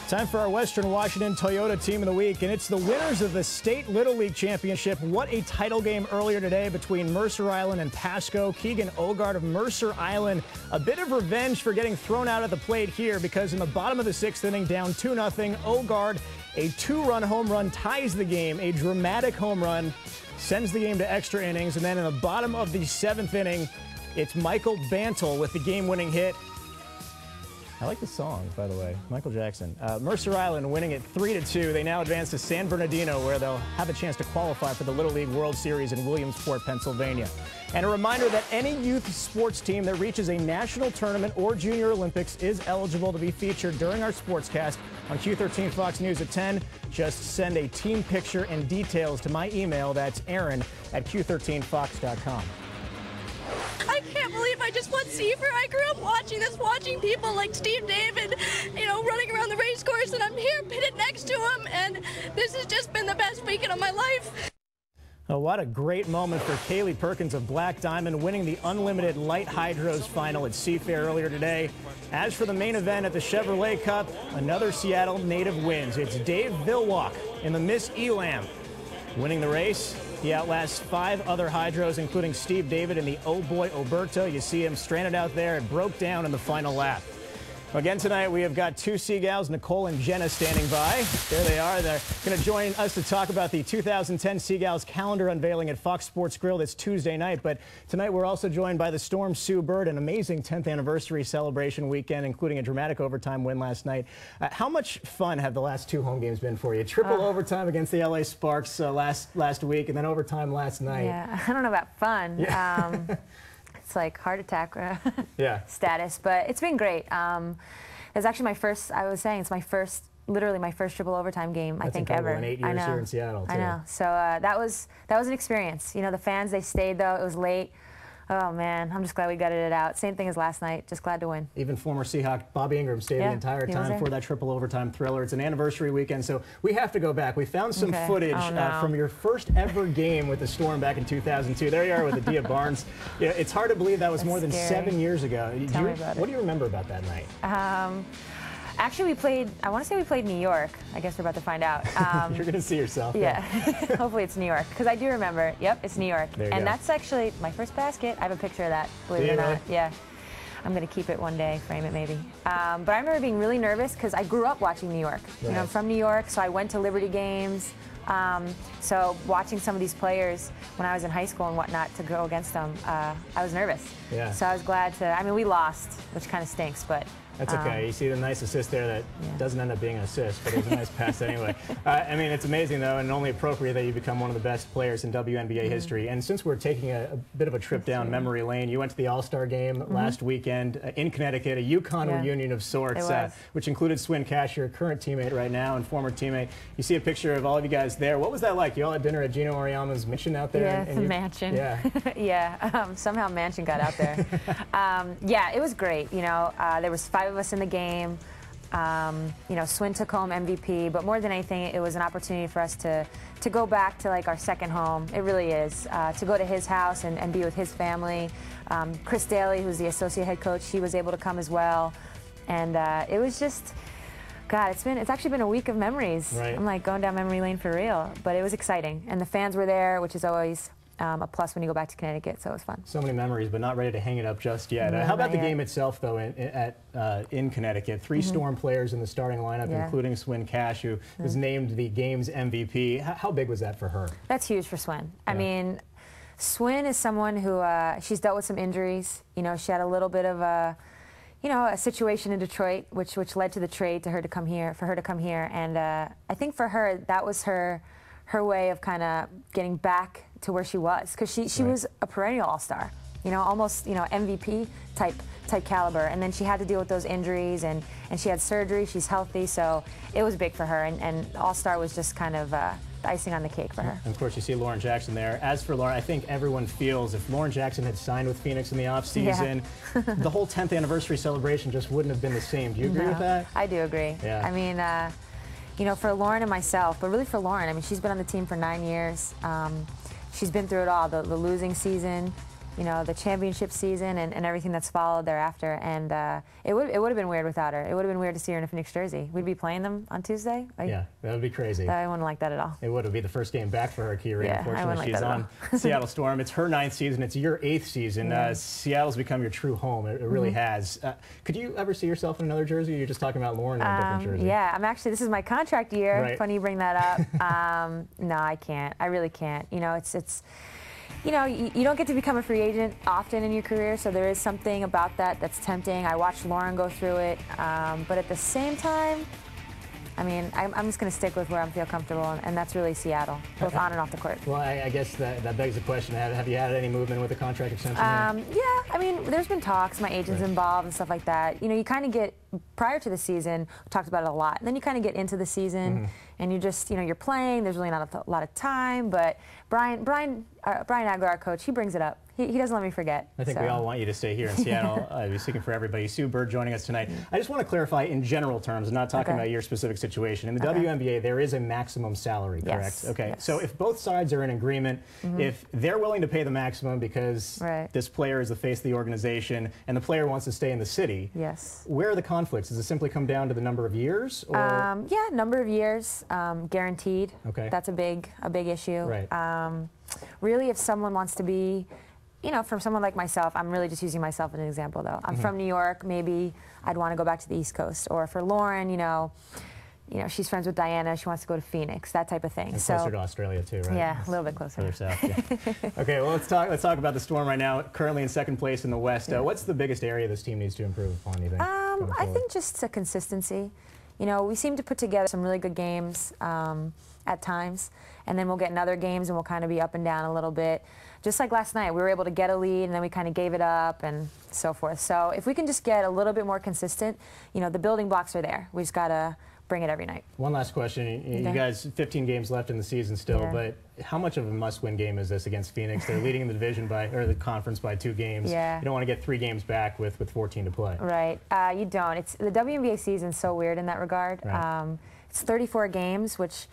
Time for our Western Washington Toyota Team of the Week, and it's the winners of the State Little League Championship. What a title game earlier today between Mercer Island and Pasco. Keegan Ogard of Mercer Island, a bit of revenge for getting thrown out at the plate here, because in the bottom of the sixth inning, down 2-0, Ogard, a two-run home run, ties the game. A dramatic home run sends the game to extra innings, and then in the bottom of the seventh inning, it's Michael Bantle with the game-winning hit. I like the song, by the way, Michael Jackson. Mercer Island winning it 3-2. They now advance to San Bernardino, where they'll have a chance to qualify for the Little League World Series in Williamsport, Pennsylvania. And a reminder that any youth sports team that reaches a national tournament or Junior Olympics is eligible to be featured during our sportscast on Q13 Fox News at 10. Just send a team picture and details to my email. That's Aaron@Q13Fox.com. I can't believe I just won Seaver. I grew up watching this, watching people like Steve David, running around the race course, and I'm here pitted next to him, and this has just been the best weekend of my life. Oh, what a great moment for Kaylee Perkins of Black Diamond, winning the Unlimited Light Hydros final at Seafair earlier today. As for the main event at the Chevrolet Cup, another Seattle native wins. It's Dave Vilwalk in the Miss Elam winning the race. He outlasts 5 other Hydros, including Steve David in the Oh Boy Oberto. You see him stranded out there. It broke down in the final lap. Again tonight, we have got 2 Seagals, Nicole and Jenna, standing by. There they are. They're going to join us to talk about the 2010 Seagals calendar unveiling at Fox Sports Grill this Tuesday night. But tonight, we're also joined by the Storm Sue Bird, an amazing 10th anniversary celebration weekend, including a dramatic overtime win last night. How much fun have the last 2 home games been for you? Triple overtime against the LA Sparks last week, and then overtime last night. Yeah, I don't know about fun. Yeah. It's like heart attack yeah. status, but it's been great. It's actually my first, I was saying, it's my first, literally my first triple overtime game, I think, ever. In 8 years here in Seattle, too. I know. So that was an experience. The fans, they stayed, though. It was late. Oh, man, I'm just glad we gutted it out. Same thing as last night, just glad to win. Even former Seahawk Bobby Ingram stayed the entire time for that triple overtime thriller. It's an anniversary weekend, so we have to go back. We found some footage from your first ever game with the Storm back in 2002. There you are with Adia Barnes. It's hard to believe that was more than scary. 7 years ago. Tell me about it. What do you remember about that night? Actually, we played, I want to say we played New York. I guess we're about to find out. You're going to see yourself. Yeah, hopefully it's New York, because I do remember. Yep, it's New York. There you and go. That's actually my first basket. I have a picture of that, believe it or not. Yeah. I'm going to keep it one day, frame it maybe. But I remember being really nervous because I grew up watching New York. Right. I'm from New York, so I went to Liberty games. So watching some of these players when I was in high school and whatnot to go against them, I was nervous. Yeah. So I was glad to, I mean, we lost, which kind of stinks, but. That's okay. You see the nice assist there that doesn't end up being an assist, but it was a nice pass anyway. I mean, it's amazing, though, and only appropriate that you become one of the best players in WNBA history. And since we're taking a bit of a trip down memory lane, you went to the All-Star game last weekend in Connecticut, a UConn reunion of sorts, which included Swin Cash, your current teammate right now and former teammate. You see a picture of all of you guys there. What was that like? You all had dinner at Gino Auriemma's mansion out there? Yeah, the mansion. Yeah. Yeah, somehow mansion got out there. Yeah, it was great. There was 5 of us in the game. Swin took home MVP, but more than anything, it was an opportunity for us to go back to like our second home. It really is. To go to his house and be with his family. Chris Daly, who's the associate head coach, he was able to come as well. And it was just, God, it's actually been a week of memories. Right. I'm like going down memory lane for real, but it was exciting. And the fans were there, which is always a plus when you go back to Connecticut, so it was fun. So many memories, but not ready to hang it up just yet. How about the game itself, though, in Connecticut? 3 Storm players in the starting lineup, including Swin Cash, who was named the game's MVP. How big was that for her? That's huge for Swin. I mean, Swin is someone who, she's dealt with some injuries. She had a little bit of a situation in Detroit, which led to the trade for her to come here. And I think for her, that was her way of kind of getting back to where she was, because she was a perennial all-star, almost MVP type caliber, and then she had to deal with those injuries, and she had surgery. She's healthy, so it was big for her, and all-star was just kind of the icing on the cake for her. And of course, you see Lauren Jackson there. As for Lauren, I think everyone feels if Lauren Jackson had signed with Phoenix in the offseason, the whole 10th anniversary celebration just wouldn't have been the same. Do you agree with that? I do agree. Yeah. I mean, for Lauren and myself, but really for Lauren, I mean, she's been on the team for 9 years. She's been through it all, the losing season, you know, the championship season and everything that's followed thereafter. And it would have been weird without her. It would have been weird to see her in a Phoenix jersey. We'd be playing them on Tuesday. Yeah, that would be crazy. I wouldn't like that at all. It would be the first game back for her, Kia. Yeah, Unfortunately, she's on Seattle Storm. It's her 9th season. It's your 8th season. Seattle's become your true home. It really has. Could you ever see yourself in another jersey? You're just talking about Lauren in a different jersey. Yeah, I'm actually, this is my contract year. Right. Funny you bring that up. No, I can't. I really can't. You know, it's you know, you don't get to become a free agent often in your career, so there is something about that that's tempting. I watched Lauren go through it, but at the same time, I mean, I'm just going to stick with where I feel comfortable, and that's really Seattle, both on and off the court. Well, I guess that begs the question, have you had any movement with the contract extension? Yeah, I mean, there's been talks, my agent's involved and stuff like that. You know, you kind of get, prior to the season, we talked about it a lot, and then you kind of get into the season, and you just, you know, you're playing, there's really not a lot of time, but Brian Aguilar, our coach, he brings it up. He doesn't let me forget. I think we all want you to stay here in Seattle. I'll speaking for everybody. Sue Bird joining us tonight. I just want to clarify in general terms, not talking about your specific situation. In the WNBA, there is a maximum salary, correct? Yes. Okay. Yes. So if both sides are in agreement, if they're willing to pay the maximum because this player is the face of the organization and the player wants to stay in the city, where are the conflicts? Does it simply come down to the number of years? Or? Yeah, number of years, guaranteed. Okay. That's a big issue. Right. Really, if someone wants to be, you know, from someone like myself, I'm really just using myself as an example, though. I'm from New York. Maybe I'd want to go back to the East Coast. Or for Lauren, you know, she's friends with Diana. She wants to go to Phoenix, that type of thing. And closer to Australia, too, right? Yeah, a little bit closer. Further south, yeah. Okay, well, let's talk about the Storm right now, currently in 2nd place in the West. What's the biggest area this team needs to improve upon, you think? I think just the consistency. You know, we seem to put together some really good games at times, and then we'll get in other games and we'll kind of be up and down a little bit. Just like last night, we were able to get a lead and then we kind of gave it up and so forth. So if we can just get a little bit more consistent, you know, the building blocks are there. We just got to bring it every night. One last question. You guys, 15 games left in the season still, but how much of a must-win game is this against Phoenix? They're leading the division or the conference by 2 games. You don't want to get 3 games back with 14 to play. Right. You don't. The WNBA season's so weird in that regard. Right. It's 34 games, which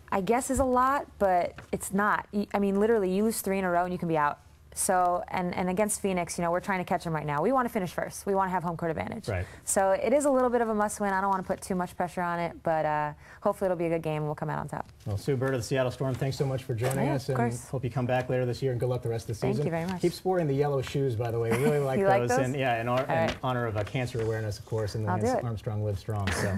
I guess is a lot, but it's not. I mean, literally, you lose 3 in a row and you can be out. So, and against Phoenix, you know, we're trying to catch them right now. We want to finish first. We want to have home court advantage. Right. So it is a little bit of a must-win. I don't want to put too much pressure on it, but hopefully it'll be a good game and we'll come out on top. Well, Sue Bird of the Seattle Storm, thanks so much for joining us. Of course. Hope you come back later this year and good luck the rest of the season. Thank you very much. Keep sporting the yellow shoes, by the way. We really like You those. like those? And yeah, in honor of cancer awareness, of course, and Lance Armstrong Live Strong. So.